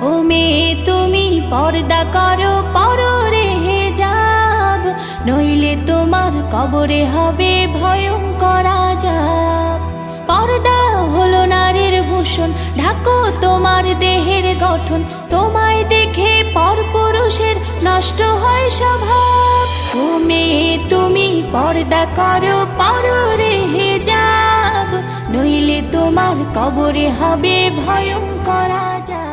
ও মেয়ে তুমি পর্দা করো পররে হিজাব, নইলে তোমার কবরে হবে ভয়ঙ্কর আযাব। পর্দা হলো নারীর ভূষণ, ঢাকো তোমার দেহের গঠন, তোমায় দেখে পরপুরুষের নষ্ট হয় স্বভাব। ও মেয়ে তুমি পর্দা করো পররে হিজাব, নইলে তোমার কবরে হবে ভয়ঙ্কর আযাব।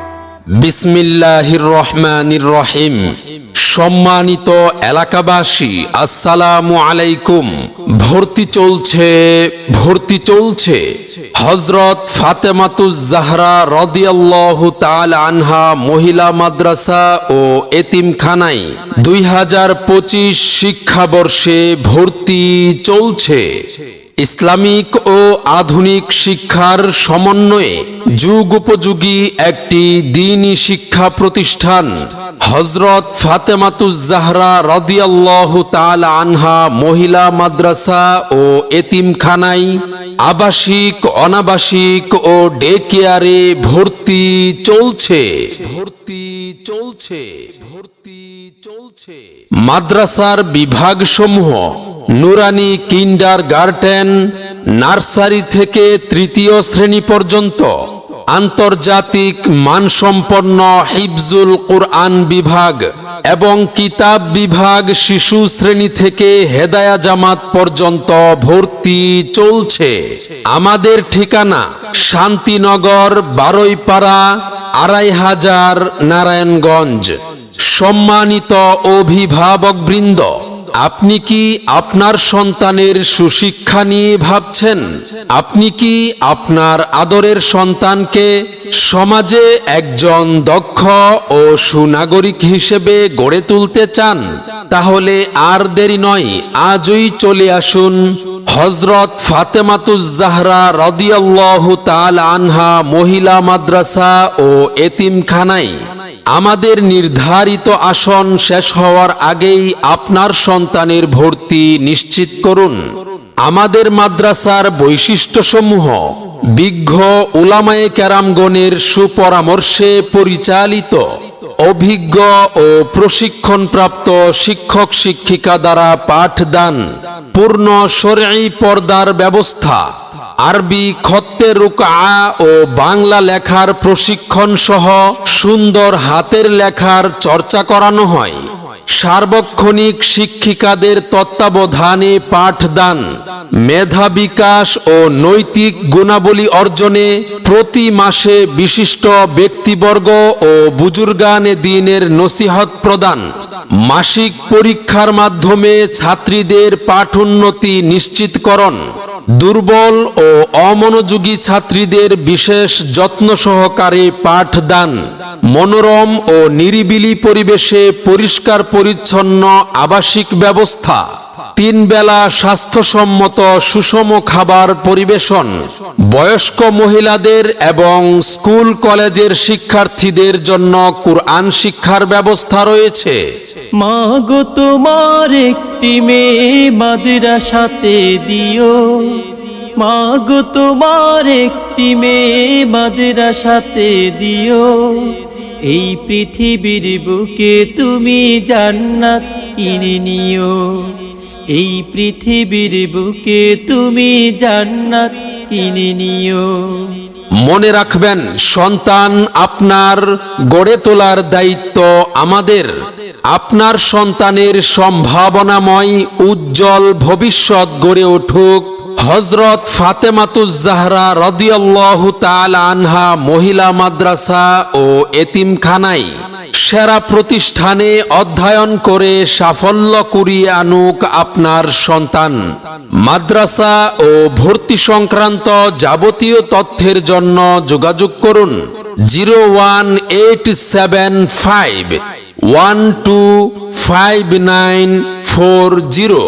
বিসমিল্লাহির রহমানির রহিম। সম্মানিত এলাকাবাসী, আসসালামু আলাইকুম। ভর্তি চলছে হযরত ফাতেমাতুজ জাহরা রাদিয়াল্লাহু তাআলা আনহা মহিলা মাদ্রাসা ও এতিমখানায় 2025 শিক্ষাবর্ষে ভর্তি চলছে। ইসলামিক ও আধুনিক শিক্ষার সমন্বয়ে যুগোপযোগী একটি দ্বীনী শিক্ষা প্রতিষ্ঠান হযরত ফাতেমাতুজ জাহরা রাদিয়াল্লাহু তাআলা আনহা মহিলা মাদ্রাসা ও এতিমখানায় আবাসিক, অনাবাসিক ও ডে কেয়ারে ভর্তি চলছে। মাদ্রাসার বিভাগসমূহ নুরানি কিন্ডারগার্টেন, নার্সারি থেকে তৃতীয় শ্রেণী পর্যন্ত, আন্তর্জাতিক মানসম্পন্ন হিফজুল কুরআন বিভাগ এবং কিতাব বিভাগ শিশু শ্রেণী থেকে হেদায়া জামাত পর্যন্ত ভর্তি চলছে। আমাদের ঠিকানা শান্তিনগর, বারৈপাড়া, ২৫০০ নারায়ণগঞ্জ। সম্মানিত অভিভাবকবৃন্দ, আপনি কি আপনার সন্তানের সুশিক্ষা নিয়ে ভাবছেন? আপনি কি আপনার আদরের সন্তানকে সমাজে একজন দক্ষ ও সুনাগরিক হিসেবে গড়ে তুলতে চান? তাহলে আর দেরি নয়, আজই চলে আসুন হযরত ফাতেমাতুজ জাহরা রাদিয়াল্লাহু তাআলা আনহা মহিলা মাদ্রাসা ও এতিমখানায়। আমাদের নির্ধারিত আসন শেষ হওয়ার আগেই আপনার সন্তানের ভর্তি নিশ্চিত করুন। আমাদের মাদ্রাসার বৈশিষ্ট্যসমূহ বিজ্ঞ উলামায়ে কেরামগণের সুপরামর্শে পরিচালিত, অভিজ্ঞ ও প্রশিক্ষণপ্রাপ্ত শিক্ষক শিক্ষিকা দ্বারা পাঠদান, পূর্ণ শরঈ পর্দার ব্যবস্থা, আরবি খত্তে রুকআ ও বাংলা লেখার প্রশিক্ষণ সহ সুন্দর হাতের লেখার চর্চা করানো হয়। সার্বক্ষণিক শিক্ষিকাদের তত্ত্বাবধানে পাঠদান, মেধা বিকাশ ও নৈতিক গুণাবলী অর্জনে প্রতি মাসে বিশিষ্ট ব্যক্তিবর্গ ও বুজুর্গানে দ্বীনের নসিহত প্রদান, মাসিক পরীক্ষার মাধ্যমে ছাত্রীদের পাঠোন্নতি নিশ্চিতকরণ, দুর্বল ও অমনোযোগী ছাত্রীদের বিশেষ যত্ন সহকারে পাঠদান, মনোরম ও নিরিবিলি পরিবেশে পরিষ্কার পরিচ্ছন্ন আবাসিক ব্যবস্থা, 3 বেলা স্বাস্থ্যসম্মত সুষম খাবার পরিবেশন, বয়স্ক মহিলাদের এবং স্কুল কলেজের শিক্ষার্থীদের জন্য কুরআন শিক্ষার ব্যবস্থা রয়েছে। মাগো তোমার একটি মেয়ে মাদ্রাসাতে দিও, মাগো তোমার একটি মেয়ে মাদ্রাসাতে দিও। এই পৃথিবীর বুকে তুমি জান্নাত কিনে নিও, এই পৃথিবীর বুকে তুমি জান্নাত কিনে নিও। মনে রাখবেন, সন্তান আপনার, গড়ে তোলার দায়িত্ব আমাদের। আপনার সন্তানের সম্ভাবনাময় উজ্জ্বল ভবিষ্যৎ গড়ে উঠুক হযরত ফাতেমাতুজ জাহরা রাদিয়াল্লাহু তাআলা আনহা মহিলা মাদ্রাসা ও এতিমখানায়। সেরা প্রতিষ্ঠানে অধ্যয়ন করে সাফল্য কুড়িয়ে আনুক আপনার সন্তান। মাদ্রাসা ও ভর্তি সংক্রান্ত যাবতীয় তথ্যের জন্য যোগাযোগ করুন 01875 125940।